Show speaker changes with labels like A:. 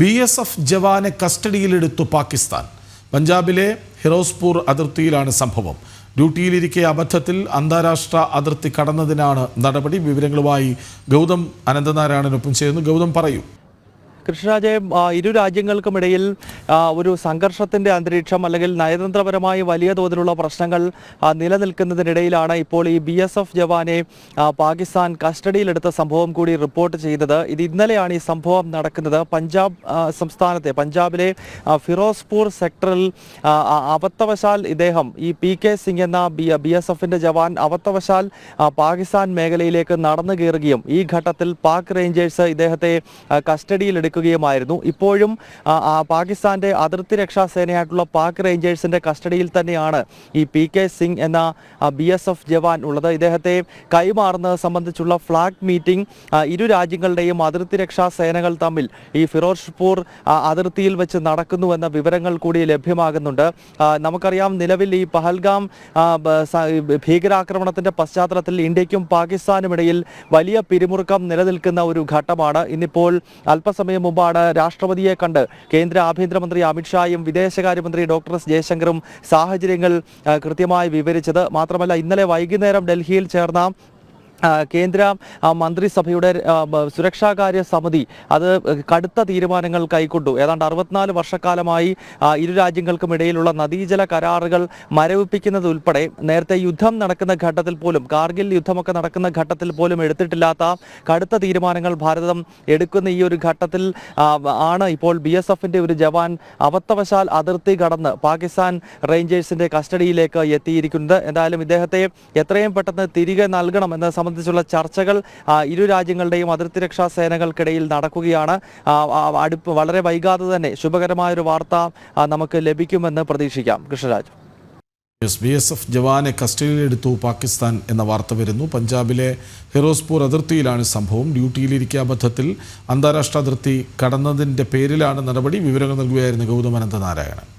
A: BSF ജവാനെ കസ്റ്റഡിയിലെടുത്തു പാകിസ്ഥാൻ. പഞ്ചാബിലെ ഫിറോസ്പൂർ അതിർത്തിയിലാണ് സംഭവം. ഡ്യൂട്ടിയിലിരിക്കെ അബദ്ധത്തിൽ അന്താരാഷ്ട്ര അതിർത്തി കടന്നതിനാണ് നടപടി. വിവരങ്ങളുമായി ഗൗതം അനന്തനാരായണനൊപ്പം ചേർന്ന്. ഗൗതം, പറയൂ.
B: കൃഷ്ണരാജെ, ഇരു രാജ്യങ്ങൾക്കുമിടയിൽ ഒരു സംഘർഷത്തിൻ്റെ അന്തരീക്ഷം അല്ലെങ്കിൽ നയതന്ത്രപരമായി വലിയ തോതിലുള്ള പ്രശ്നങ്ങൾ നിലനിൽക്കുന്നതിനിടയിലാണ് ഇപ്പോൾ ഈ BSF ജവാനെ പാകിസ്ഥാൻ കസ്റ്റഡിയിലെടുത്ത സംഭവം കൂടി റിപ്പോർട്ട് ചെയ്തത്. ഇത് ഇന്നലെയാണ് ഈ സംഭവം നടക്കുന്നത്. പഞ്ചാബിലെ ഫിറോസ്പൂർ സെക്ടറിൽ അബദ്ധവശാൽ ഇദ്ദേഹം ഈ PK സിംഗ് എന്ന BSFന്റെ ജവാൻ അബദ്ധവശാൽ പാകിസ്ഥാൻ മേഖലയിലേക്ക് നടന്നു കയറുകയും ഈ ഘട്ടത്തിൽ പാക് റേഞ്ചേഴ്സ് ഇദ്ദേഹത്തെ കസ്റ്റഡിയിലെടുക്കുകയുമായിരുന്നു. ഇപ്പോഴും പാകിസ്ഥാന്റെ അതിർത്തി രക്ഷാ സേനയായിട്ടുള്ള പാക് റേഞ്ചേഴ്സിന്റെ കസ്റ്റഡിയിൽ തന്നെയാണ് ഈ PK സിംഗ് എന്ന BSF ജവാൻ ഉള്ളത്. ഇദ്ദേഹത്തെ കൈമാറുന്നത് സംബന്ധിച്ചുള്ള ഫ്ലാഗ് മീറ്റിംഗ് ഇരു രാജ്യങ്ങളുടെയും അതിർത്തി രക്ഷാ സേനകൾ തമ്മിൽ ഈ ഫിറോസ്പൂർ അതിർത്തിയിൽ വെച്ച് നടക്കുന്നുവെന്ന വിവരങ്ങൾ കൂടി ലഭ്യമാകുന്നുണ്ട്. നമുക്കറിയാം, നിലവിൽ ഈ പഹൽഗാം ഭീകരാക്രമണത്തിന്റെ പശ്ചാത്തലത്തിൽ ഇന്ത്യക്കും പാകിസ്ഥാനുമിടയിൽ വലിയ പിരിമുറുക്കം നിലനിൽക്കുന്ന ഒരു ഘട്ടമാണ്. ഇന്നിപ്പോൾ അല്പസമയം മുമ്പാണ് രാഷ്ട്രപതിയെ കണ്ട് കേന്ദ്ര ആഭ്യന്തരമന്ത്രി അമിത്ഷായും വിദേശകാര്യമന്ത്രി ഡോക്ടർ എസ് ജയശങ്കറും സാഹചര്യങ്ങൾ കൃത്യമായി വിവരിച്ചത്. മാത്രമല്ല, ഇന്നലെ വൈകുന്നേരം ഡൽഹിയിൽ ചേർന്ന കേന്ദ്ര മന്ത്രിസഭയുടെ സുരക്ഷാകാര്യ സമിതി അത് കടുത്ത തീരുമാനങ്ങൾ കൈക്കൊണ്ടു. ഏതാണ്ട് 64 വർഷക്കാലമായി ഇരു രാജ്യങ്ങൾക്കും ഇടയിലുള്ള നദീജല കരാറുകൾ മരവിപ്പിക്കുന്നത് ഉൾപ്പെടെ നേരത്തെ യുദ്ധം നടക്കുന്ന ഘട്ടത്തിൽ പോലും, കാർഗിൽ യുദ്ധമൊക്കെ നടക്കുന്ന ഘട്ടത്തിൽ പോലും എടുത്തിട്ടില്ലാത്ത കടുത്ത തീരുമാനങ്ങൾ ഭാരതം എടുക്കുന്ന ഈ ഒരു ഘട്ടത്തിൽ ആണ് ഇപ്പോൾ BSFന്റെ ഒരു ജവാൻ അബദ്ധവശാൽ അതിർത്തി കടന്ന് പാകിസ്ഥാൻ റേഞ്ചേഴ്സിന്റെ കസ്റ്റഡിയിലേക്ക് എത്തിയിരിക്കുന്നത്. എന്തായാലും ഇദ്ദേഹത്തെ എത്രയും പെട്ടെന്ന് തിരികെ നൽകണമെന്ന് സംബന്ധിച്ചുള്ള ചർച്ചകൾ ഇരു രാജ്യങ്ങളുടെയും അതിർത്തി രക്ഷാ സേനകൾക്കിടയിൽ നടക്കുകയാണ്. വളരെ വൈകാതെ തന്നെ ശുഭകരമായൊരു വാർത്ത നമുക്ക് ലഭിക്കുമെന്ന് പ്രതീക്ഷിക്കാം. കൃഷ്ണരാജ്.
A: BSF ജവാനെ കസ്റ്റഡിയിലെടുത്തു പാകിസ്ഥാൻ എന്ന വാർത്ത വരുന്നു. പഞ്ചാബിലെ ഫിറോസ്പൂർ അതിർത്തിയിലാണ് സംഭവം. ഡ്യൂട്ടിയിലിരിക്കെ അബദ്ധത്തിൽ അന്താരാഷ്ട്ര അതിർത്തി കടന്നതിൻ്റെ പേരിലാണ് നടപടി. വിവരങ്ങൾ നൽകുകയായിരുന്നു ഗൗതം അനന്തനാരായണൻ.